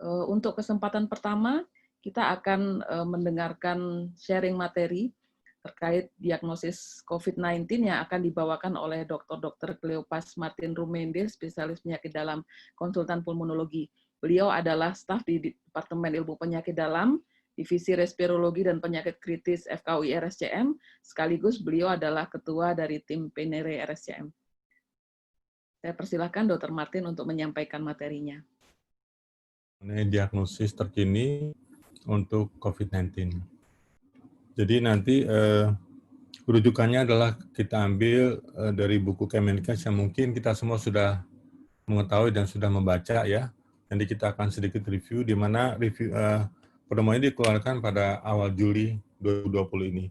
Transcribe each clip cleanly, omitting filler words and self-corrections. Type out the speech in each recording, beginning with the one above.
Untuk kesempatan pertama, kita akan mendengarkan sharing materi terkait diagnosis COVID-19 yang akan dibawakan oleh Dr. Cleopas Martin Rumende, spesialis penyakit dalam konsultan pulmonologi. Beliau adalah staf di Departemen Ilmu Penyakit Dalam, Divisi Respirologi dan Penyakit Kritis FKUI RSCM, sekaligus beliau adalah ketua dari tim Penere RSCM. Saya persilahkan Dr. Martin untuk menyampaikan materinya. Ini diagnosis terkini untuk COVID-19. Jadi nanti rujukannya adalah kita ambil dari buku Kemenkes yang mungkin kita semua sudah mengetahui dan sudah membaca ya. Nanti kita akan sedikit review di mana review pedoman ini dikeluarkan pada awal Juli 2020 ini.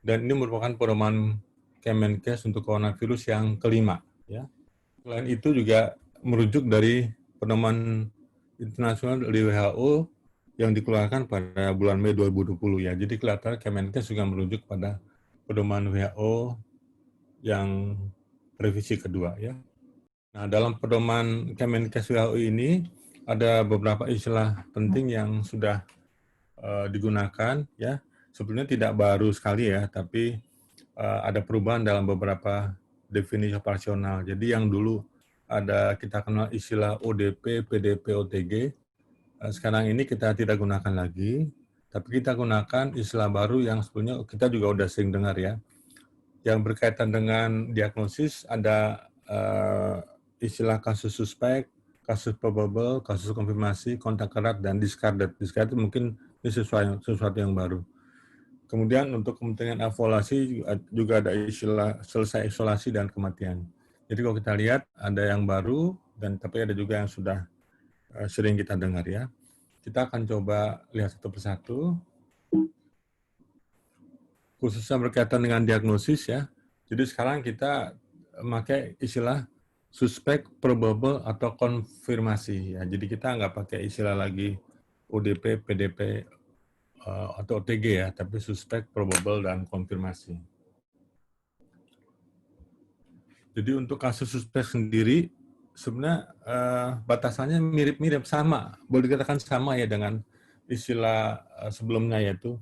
Dan ini merupakan pedoman Kemenkes untuk coronavirus yang kelima ya. Selain itu juga merujuk dari pedoman internasional dari WHO yang dikeluarkan pada bulan Mei 2020 ya. Jadi kelihatan Kemenkes juga merujuk pada pedoman WHO yang revisi kedua ya. Nah, dalam pedoman Kemenkes WHO ini ada beberapa istilah penting yang sudah digunakan ya. Sebetulnya tidak baru sekali ya, tapi ada perubahan dalam beberapa definisi operasional. Jadi yang dulu ada kita kenal istilah ODP, PDP, OTG. Sekarang ini kita tidak gunakan lagi, tapi kita gunakan istilah baru yang sebetulnya kita juga udah sering dengar ya. Yang berkaitan dengan diagnosis ada istilah kasus suspek, kasus probable, kasus konfirmasi, kontak erat, dan discarded. Discarded mungkin ini sesuatu yang baru. Kemudian untuk kepentingan evaluasi juga ada istilah selesai isolasi dan kematian. Jadi kalau kita lihat ada yang baru, dan tapi ada juga yang sudah sering kita dengar ya. Kita akan coba lihat satu persatu, khususnya berkaitan dengan diagnosis ya. Jadi sekarang kita pakai istilah suspek, probable, atau konfirmasi ya. Jadi kita nggak pakai istilah lagi ODP, PDP, atau OTG ya, tapi suspek, probable, dan konfirmasi. Jadi untuk kasus suspek sendiri, sebenarnya batasannya mirip-mirip, sama, boleh dikatakan sama ya dengan istilah sebelumnya, yaitu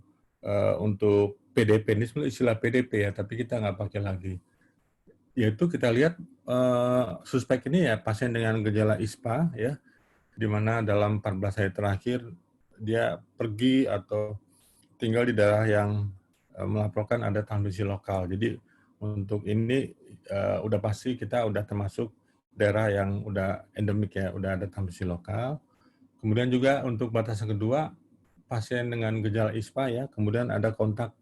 untuk PDP, ini sebenarnya istilah PDP ya, tapi kita nggak pakai lagi. Yaitu kita lihat suspek ini ya pasien dengan gejala ISPA ya, di mana dalam 14 hari terakhir dia pergi atau tinggal di daerah yang melaporkan ada transmisi lokal. Jadi untuk ini udah pasti kita udah termasuk daerah yang udah endemik ya, udah ada transmisi lokal. Kemudian juga untuk batasan kedua, pasien dengan gejala ISPA ya, kemudian ada kontak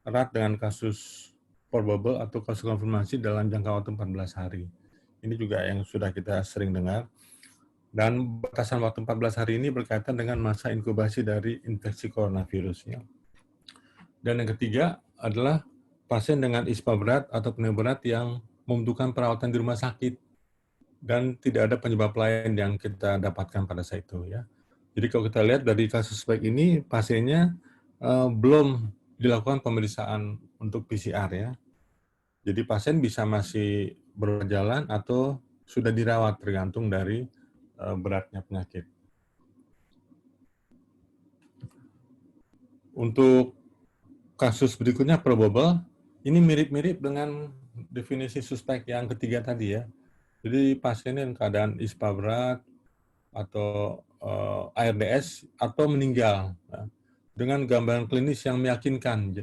erat dengan kasus probable atau kasus konfirmasi dalam jangka waktu 14 hari. Ini juga yang sudah kita sering dengar. Dan batasan waktu 14 hari ini berkaitan dengan masa inkubasi dari infeksi coronavirus ya. Dan yang ketiga adalah pasien dengan ISPA berat atau pneumonia berat yang membutuhkan perawatan di rumah sakit dan tidak ada penyebab lain yang kita dapatkan pada saat itu ya. Jadi kalau kita lihat dari kasus suspek ini pasiennya belum dilakukan pemeriksaan untuk PCR ya. Jadi pasien bisa masih berjalan atau sudah dirawat tergantung dari beratnya penyakit. Untuk kasus berikutnya probable, ini mirip-mirip dengan definisi suspek yang ketiga tadi ya. Jadi pasien yang keadaan ISPA berat atau ARDS atau meninggal ya, dengan gambaran klinis yang meyakinkan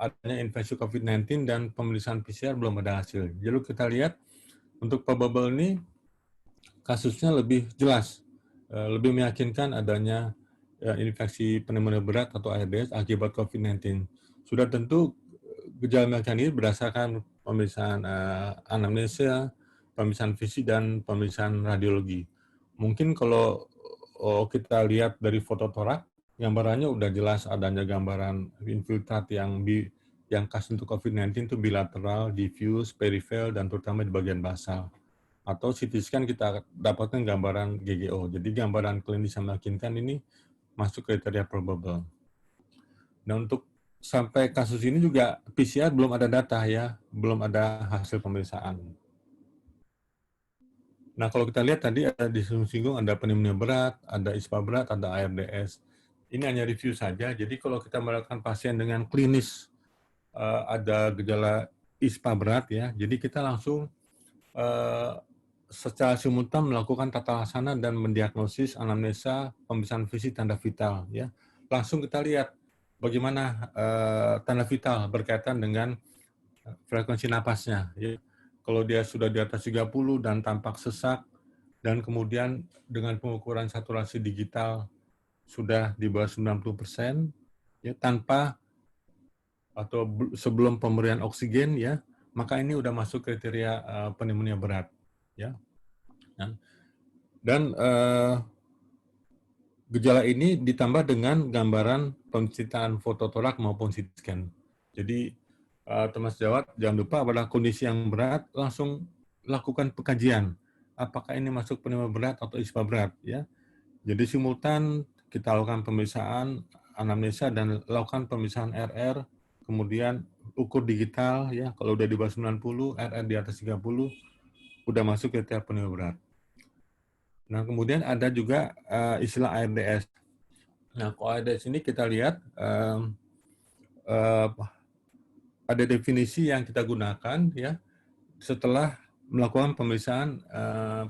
adanya infeksi COVID-19 dan pemeriksaan PCR belum ada hasil. Jadi kita lihat untuk probable ini kasusnya lebih jelas, lebih meyakinkan adanya infeksi pneumonia berat atau ARDS akibat COVID-19. Sudah tentu gejala ini berdasarkan pemeriksaan anamnesa, pemeriksaan fisik, dan pemeriksaan radiologi. Mungkin kalau kita lihat dari foto torak, gambarannya udah jelas adanya gambaran infiltrat yang khas untuk COVID-19 itu bilateral, diffuse, peripheral, dan terutama di bagian basal. Atau CT scan kita dapatkan gambaran GGO. Jadi gambaran klinis yang meyakinkan ini masuk kriteria probable. Nah untuk sampai kasus ini juga PCR belum ada data ya, belum ada hasil pemeriksaan. Nah, kalau kita lihat tadi ada disinggung ada pneumonia berat, ada ISPA berat, ada ARDS. Ini hanya review saja. Jadi kalau kita melakukan pasien dengan klinis ada gejala ISPA berat ya, jadi kita langsung secara simultan melakukan tata laksana dan mendiagnosis anamnesa, pemeriksaan fisik, tanda vital ya. Langsung kita lihat bagaimana tanda vital berkaitan dengan frekuensi napasnya ya. Kalau dia sudah di atas 30 dan tampak sesak dan kemudian dengan pengukuran saturasi digital sudah di bawah 90% ya tanpa atau sebelum pemberian oksigen ya, maka ini udah masuk kriteria pneumonia berat ya. Dan gejala ini ditambah dengan gambaran pencitraan fototorak maupun CT scan. Jadi teman sejawat jangan lupa pada kondisi yang berat langsung lakukan pengkajian apakah ini masuk pneumonia berat atau ISPA berat ya. Jadi simultan kita lakukan pemeriksaan anamnesa dan lakukan pemeriksaan RR, kemudian ukur digital ya, kalau udah di bawah 90, RR di atas 30, udah masuk kriteria pneumonia berat. Nah, kemudian ada juga istilah ARDS. Nah, kalau ARDS ini kita lihat ada definisi yang kita gunakan ya setelah melakukan pemeriksaan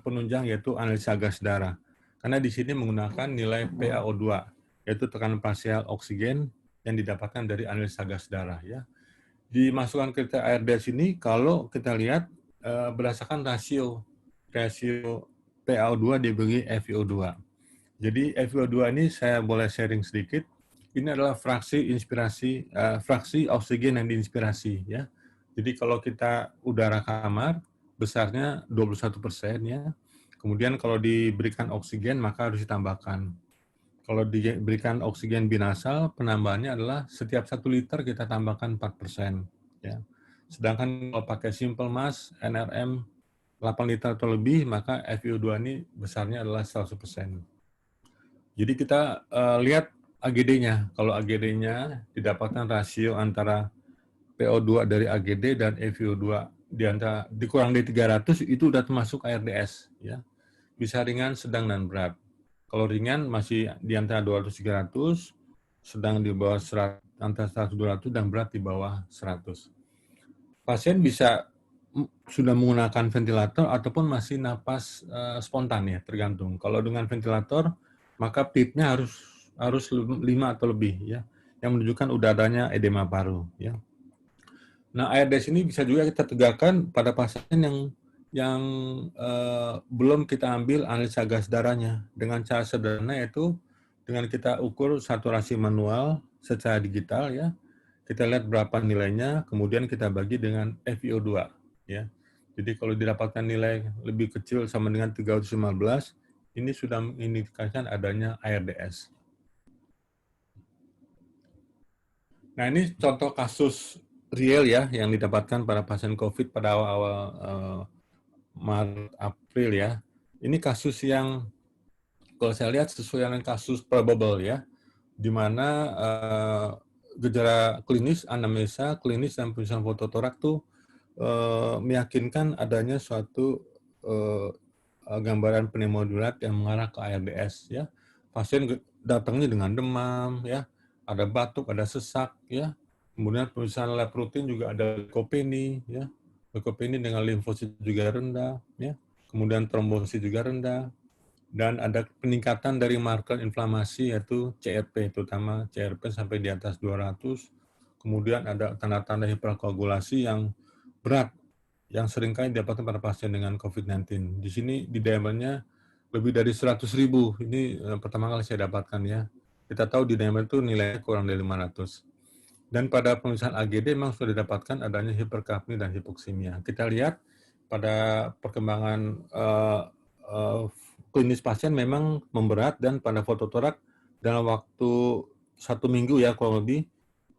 penunjang yaitu analisa gas darah. Karena di sini menggunakan nilai PaO2 yaitu tekanan parsial oksigen yang didapatkan dari analisa gas darah ya. Dimasukkan kriteria ARDS ini kalau kita lihat berdasarkan rasio PaO2 dibagi FiO2. Jadi FiO2 ini saya boleh sharing sedikit. Ini adalah fraksi oksigen yang diinspirasi ya. Jadi kalau kita udara kamar besarnya 21% ya. Kemudian kalau diberikan oksigen maka harus ditambahkan. Kalau diberikan oksigen binasal penambahannya adalah setiap 1 liter kita tambahkan 4% ya. Sedangkan kalau pakai simple mass NRM 8 liter atau lebih maka FiO2 ini besarnya adalah 100%. Jadi kita lihat AGD-nya. Kalau AGD-nya didapatkan rasio antara PO2 dari AGD dan FiO2 di antara dikurang dari 300 itu sudah termasuk ARDS ya. Bisa ringan, sedang dan berat. Kalau ringan masih di antara 200-300, sedang di bawah 100, antara 100-200 dan berat di bawah 100. Pasien bisa sudah menggunakan ventilator ataupun masih napas spontan ya, tergantung. Kalau dengan ventilator maka PIP-nya harus 5 atau lebih ya, yang menunjukkan udah adanya edema paru ya. Nah, ARDS ini bisa juga kita tegakkan pada pasien yang belum kita ambil analisa gas darahnya dengan cara sederhana yaitu dengan kita ukur saturasi manual secara digital ya. Kita lihat berapa nilainya, kemudian kita bagi dengan FiO2 ya. Jadi kalau didapatkan nilai lebih kecil sama dengan 315, ini sudah mengindikasikan adanya ARDS. Nah, ini contoh kasus real ya yang didapatkan pada pasien COVID pada awal-awal Maret April ya. Ini kasus yang kalau saya lihat sesuai dengan kasus probable ya, di mana gejala klinis, anamnesa klinis dan pemeriksaan fototorak tuh meyakinkan adanya suatu gambaran pneumonia berat yang mengarah ke ARDS ya. Pasien datangnya dengan demam ya, ada batuk, ada sesak ya. Kemudian pemeriksaan lab rutin juga ada leukopenia ya. Leukopenia dengan limfosit juga rendah ya. Kemudian trombosit juga rendah dan ada peningkatan dari marker inflamasi yaitu CRP, terutama CRP sampai di atas 200. Kemudian ada tanda-tanda hiperkoagulasi yang berat yang seringkali didapatkan pada pasien dengan COVID-19. Di sini di diameternya lebih dari 100.000. Ini pertama kali saya dapatkan ya. Kita tahu di diameter itu nilainya kurang dari 500. Dan pada pemeriksaan AGD memang sudah didapatkan adanya hiperkapnia dan hipoksimia. Kita lihat pada perkembangan klinis pasien memang memberat dan pada fototorak dalam waktu 1 minggu ya kurang lebih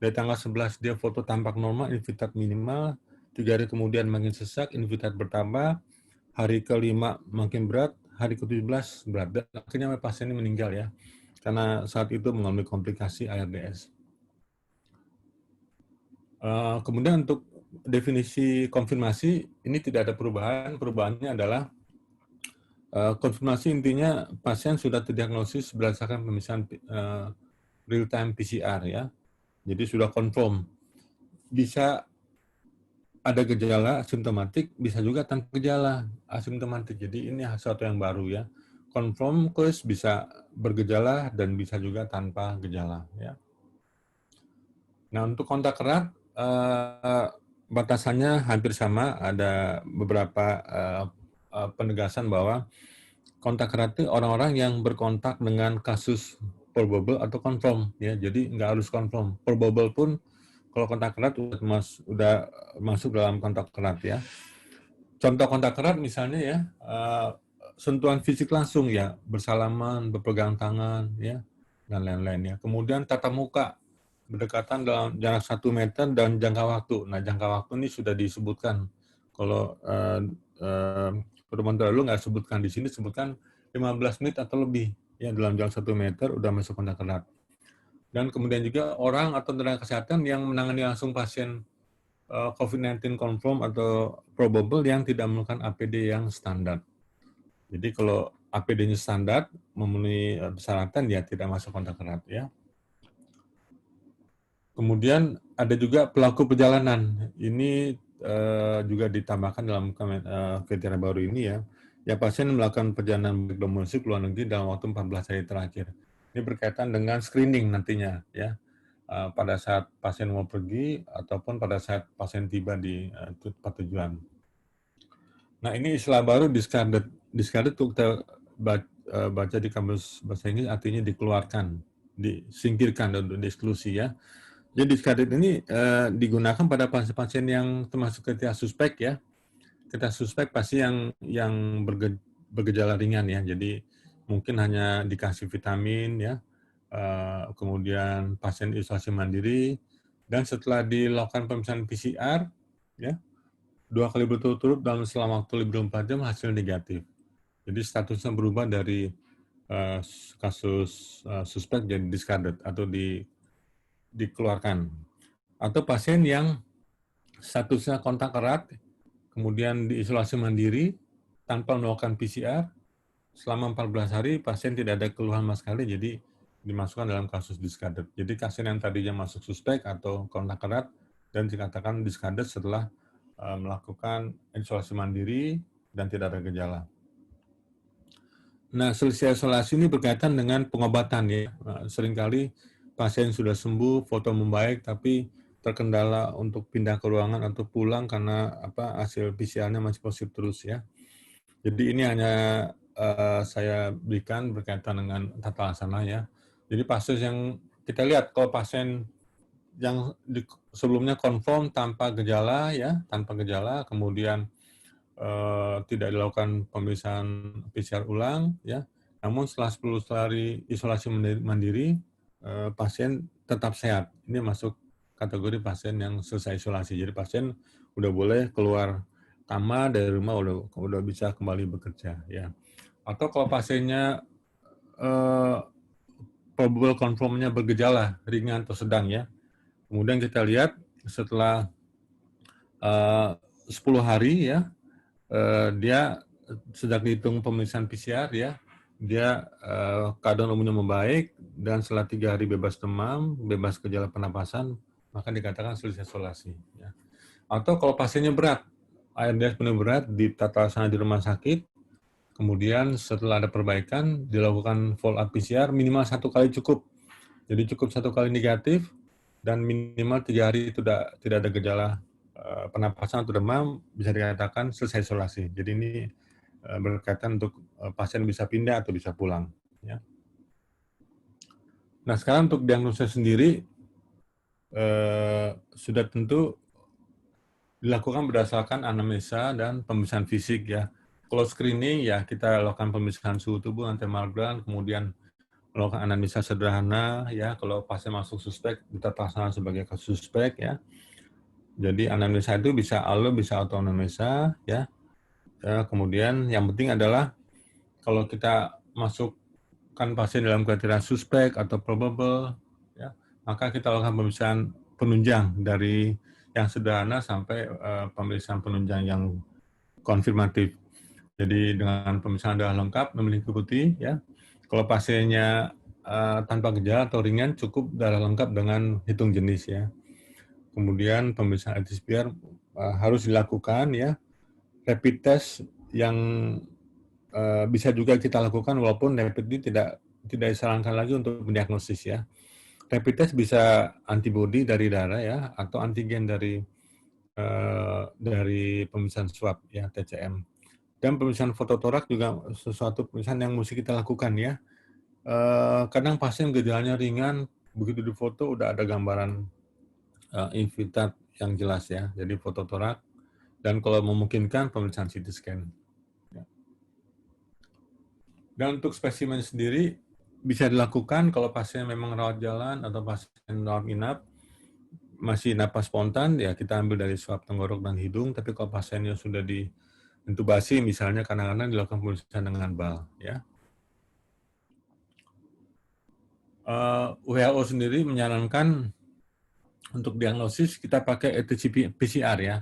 dari tanggal 11 dia foto tampak normal, invitat minimal, 3 hari kemudian makin sesak, invitat bertambah, hari ke-5 makin berat, hari ke-17 berat, dan akhirnya pasien ini meninggal ya, karena saat itu mengalami komplikasi ARDS. Kemudian untuk definisi konfirmasi, ini tidak ada perubahan, perubahannya adalah Konfirmasi intinya pasien sudah terdiagnosis berdasarkan pemeriksaan real-time PCR ya. Jadi sudah confirm. Bisa ada gejala asimptomatik, bisa juga tanpa gejala asimptomatik. Jadi ini sesuatu yang baru ya. Confirm case bisa bergejala dan bisa juga tanpa gejala ya. Nah, untuk kontak erat batasannya hampir sama, ada beberapa penegasan bahwa kontak erat itu orang-orang yang berkontak dengan kasus probable atau confirm ya. Jadi nggak harus confirm. Probable pun kalau kontak erat udah masuk dalam kontak erat ya. Contoh kontak erat misalnya ya, sentuhan fisik langsung ya, bersalaman, berpegang tangan ya, dan lain-lain ya. Kemudian tatap muka, berdekatan dalam jarak 1 meter dan jangka waktu. Nah, jangka waktu ini sudah disebutkan. Kalau pertemuan terdahulu nggak sebutkan, di sini sebutkan 15 menit atau lebih ya, dalam jarak 1 meter udah masuk kontak erat. Dan kemudian juga orang atau tenaga kesehatan yang menangani langsung pasien COVID-19 confirm atau probable yang tidak melakukan APD yang standar. Jadi kalau APD-nya standar, memenuhi persyaratan, ya tidak masuk kontak erat ya. Kemudian ada juga pelaku perjalanan. Ini juga ditambahkan dalam kriteria baru ini ya. Ya, pasien melakukan perjalanan domestik luar negeri dalam waktu 14 hari terakhir. Ini berkaitan dengan screening nantinya ya. Pada saat pasien mau pergi ataupun pada saat pasien tiba di tempat tujuan. Nah, ini istilah baru discarded. Discarded itu kita baca di kamus bahasa Inggris artinya dikeluarkan, disingkirkan dan dieksklusi ya. Jadi discarded ini digunakan pada pasien-pasien yang termasuk kriteria suspek ya. Kriteria suspek pasti yang bergejala ringan ya. Jadi mungkin hanya dikasih vitamin ya. Kemudian pasien isolasi mandiri, dan setelah dilakukan pemeriksaan PCR ya, 2 kali berturut-turut dalam selama waktu lebih 24 jam hasil negatif. Jadi statusnya berubah dari kasus suspek jadi discarded atau dikeluarkan. Atau pasien yang statusnya kontak erat, kemudian diisolasi mandiri tanpa melakukan PCR, selama 14 hari pasien tidak ada keluhan sama sekali, jadi dimasukkan dalam kasus discarded. Jadi pasien yang tadinya masuk suspek atau kontak erat dan dikatakan discarded setelah melakukan isolasi mandiri dan tidak ada gejala. Nah, selisih isolasi ini berkaitan dengan pengobatan ya. Seringkali pasien sudah sembuh, foto membaik, tapi terkendala untuk pindah ke ruangan atau pulang karena hasil PCR-nya masih positif terus ya. Jadi ini hanya saya berikan berkaitan dengan tata laksana ya. Jadi pasien yang kita lihat, kalau pasien yang sebelumnya confirm tanpa gejala ya, kemudian tidak dilakukan pemeriksaan PCR ulang ya, namun setelah 10 hari isolasi mandiri, pasien tetap sehat. Ini masuk kategori pasien yang selesai isolasi. Jadi pasien udah boleh keluar kamar dari rumah, udah bisa kembali bekerja ya. Atau kalau pasiennya probable confirm-nya bergejala ringan atau sedang ya, kemudian kita lihat setelah 10 hari ya, dia sejak dihitung pemeriksaan PCR ya, dia keadaan umumnya membaik dan setelah 3 hari bebas demam, bebas gejala pernapasan, maka dikatakan selesai isolasi. Ya. Atau kalau pasiennya berat, ARDS penuh berat, ditata laksana di rumah sakit, kemudian setelah ada perbaikan, dilakukan follow-up PCR minimal 1 kali cukup. Jadi cukup 1 kali negatif dan minimal 3 hari tidak ada gejala pernapasan atau demam, bisa dikatakan selesai isolasi. Jadi ini berkaitan untuk pasien bisa pindah atau bisa pulang. Ya. Nah, sekarang untuk diagnosa sendiri sudah tentu dilakukan berdasarkan anamnesa dan pemeriksaan fisik ya. Kalau screening ya kita lakukan pemeriksaan suhu tubuh, antemorgan, kemudian melakukan anamnesa sederhana ya. Kalau pasien masuk suspek, kita laksanakan sebagai kasus suspek ya. Jadi anamnesa itu bisa allo, bisa autoanamnesa ya. Kemudian yang penting adalah kalau kita masukkan pasien dalam kriteria suspek atau probable ya, maka kita lakukan pemeriksaan penunjang dari yang sederhana sampai pemeriksaan penunjang yang konfirmatif. Jadi dengan pemeriksaan darah lengkap memiliki putih, ya. Kalau pasiennya tanpa gejala atau ringan, cukup darah lengkap dengan hitung jenis, ya. Kemudian pemeriksaan RT-PCR harus dilakukan, ya. Rapid test yang bisa juga kita lakukan walaupun rapid ini tidak disarankan lagi untuk mendiagnosis, ya. Rapid test bisa antibodi dari darah, ya, atau antigen dari pemeriksaan swab, ya, TCM. Dan pemeriksaan fototorak juga sesuatu pemeriksaan yang mesti kita lakukan, ya. Kadang pasien gejalanya ringan, begitu difoto udah ada gambaran invitat yang jelas, ya. Jadi fototorak dan kalau memungkinkan pemeriksaan CT scan. Ya. Dan untuk spesimen sendiri bisa dilakukan kalau pasien memang rawat jalan atau pasien rawat inap, masih napas spontan, ya kita ambil dari swab tenggorok dan hidung, tapi kalau pasiennya sudah diintubasi misalnya, kadang-kadang dilakukan pemeriksaan dengan bal, ya. WHO sendiri menyarankan untuk diagnosis kita pakai PCR, ya.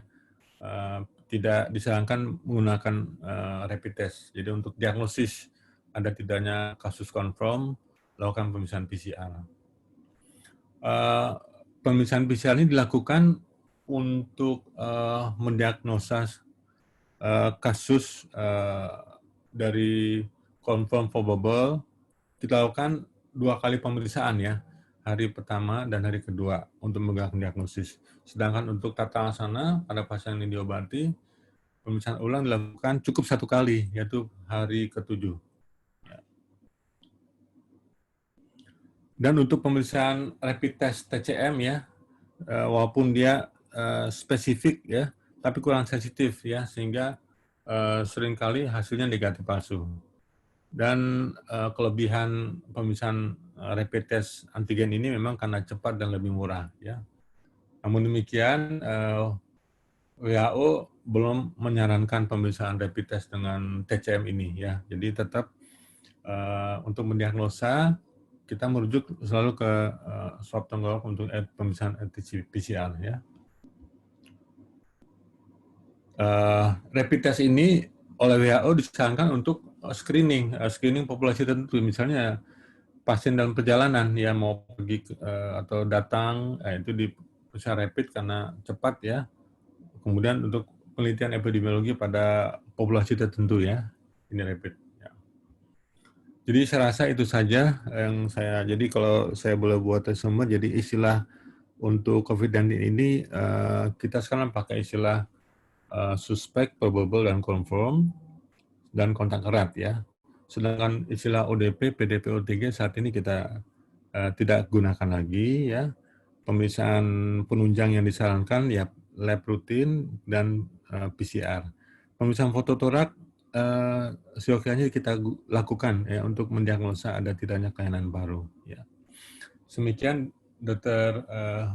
Tidak disarankan menggunakan rapid test. Jadi untuk diagnosis ada tidaknya kasus confirm, lakukan pemeriksaan PCR. Pemeriksaan PCR ini dilakukan untuk mendiagnosa kasus dari confirm probable. Kita lakukan 2 kali pemeriksaan, ya, hari pertama dan hari kedua untuk menggunakan diagnosis. Sedangkan untuk tata laksana pada pasien yang diobati, pemeriksaan ulang dilakukan cukup 1 kali, yaitu hari ke-7. Dan untuk pemeriksaan rapid test TCM, ya, walaupun dia spesifik, ya, tapi kurang sensitif, ya, sehingga seringkali hasilnya negatif palsu. Dan kelebihan pemeriksaan rapid test antigen ini memang karena cepat dan lebih murah, ya. Namun demikian, WHO belum menyarankan pemeriksaan rapid test dengan TCM ini, ya. Jadi tetap untuk mendiagnosa kita merujuk selalu ke swab tenggorok untuk pemeriksaan RT-PCR, ya. Rapid test ini oleh WHO disarankan untuk screening populasi tertentu, misalnya pasien dalam perjalanan, ya, mau pergi atau datang, itu diperiksa rapid karena cepat, ya. Kemudian untuk penelitian epidemiologi pada populasi tertentu, ya, ini rapid. Ya. Jadi saya rasa itu saja yang jadi kalau saya boleh buat resume, jadi istilah untuk COVID-19 ini kita sekarang pakai istilah suspek, probable, dan confirm, dan kontak erat, ya. Sedangkan istilah ODP, PDP, OTG saat ini kita tidak gunakan lagi, ya. Pemeriksaan penunjang yang disarankan, ya, lab rutin dan PCR. Pemeriksaan fototorak seyogyanya kita lakukan, ya, untuk mendiagnosa ada tidaknya kelainan baru, ya. Semikian Dr.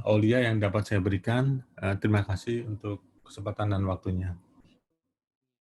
Aulia yang dapat saya berikan. Terima kasih untuk kesempatan dan waktunya.